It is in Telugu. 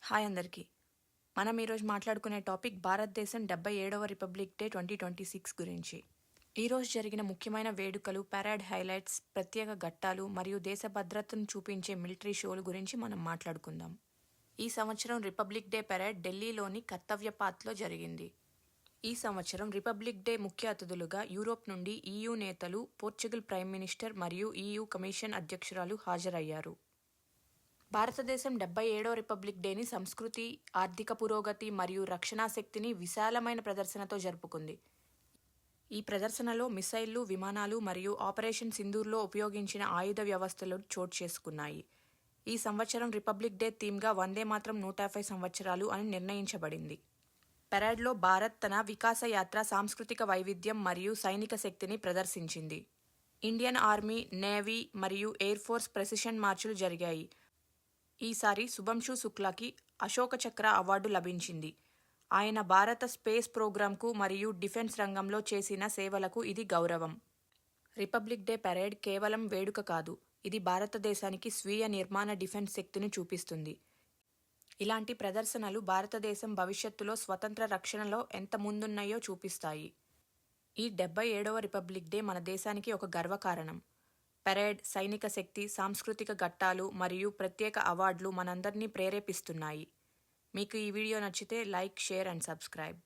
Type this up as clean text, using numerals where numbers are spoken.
హాయ్ అందరికీ. మనం ఈరోజు మాట్లాడుకునే టాపిక్ భారతదేశం 77వ రిపబ్లిక్ డే 2026 గురించి. ఈరోజు జరిగిన ముఖ్యమైన వేడుకలు, పెరేడ్ హైలైట్స్, ప్రత్యేక ఘట్టాలు మరియు దేశ భద్రతను చూపించే మిలిటరీ షోలు గురించి మనం మాట్లాడుకుందాం. ఈ సంవత్సరం రిపబ్లిక్ డే పెరేడ్ ఢిల్లీలోని కర్తవ్య పాత్లో జరిగింది. ఈ సంవత్సరం రిపబ్లిక్ డే ముఖ్య అతిథులుగా యూరోప్ నుండి EU నేతలు, పోర్చుగల్ ప్రైమ్ మినిస్టర్ మరియు EU కమిషన్ అధ్యక్షురాలు హాజరయ్యారు. భారతదేశం 77వ రిపబ్లిక్ డేని సంస్కృతి, ఆర్థిక పురోగతి మరియు రక్షణా శక్తిని విశాలమైన ప్రదర్శనతో జరుపుకుంది. ఈ ప్రదర్శనలో మిసైళ్లు, విమానాలు మరియు ఆపరేషన్ సింధూర్లో ఉపయోగించిన ఆయుధ వ్యవస్థలు చోటు చేసుకున్నాయి. ఈ సంవత్సరం రిపబ్లిక్ డే థీమ్గా వందే మాతరం 150 సంవత్సరాలు అని నిర్ణయించబడింది. పెరేడ్లో భారత్ తన వికాస యాత్ర, సాంస్కృతిక వైవిధ్యం మరియు సైనిక శక్తిని ప్రదర్శించింది. ఇండియన్ ఆర్మీ, నేవీ మరియు ఎయిర్ ఫోర్స్ ప్రెసిషన్ మార్చులు జరిగాయి. ఈసారి శుభంషు శుక్లాకి అశోక చక్ర అవార్డు లభించింది. ఆయన భారత స్పేస్ ప్రోగ్రాంకు మరియు డిఫెన్స్ రంగంలో చేసిన సేవలకు ఇది గౌరవం. రిపబ్లిక్ డే పెరేడ్ కేవలం వేడుక కాదు, ఇది భారతదేశానికి స్వీయ నిర్మాణ డిఫెన్స్ శక్తిని చూపిస్తుంది. ఇలాంటి ప్రదర్శనలు భారతదేశం భవిష్యత్తులో స్వతంత్ర రక్షణలో ఎంత ముందున్నాయో చూపిస్తాయి. ఈ 77వ రిపబ్లిక్ డే మన దేశానికి ఒక గర్వకారణం. పెరేడ్, సైనిక శక్తి, సాంస్కృతిక ఘట్టాలు మరియు ప్రత్యేక అవార్డులు మనందరినీ ప్రేరేపిస్తున్నాయి. మీకు ఈ వీడియో నచ్చితే లైక్, షేర్ అండ్ సబ్స్క్రైబ్.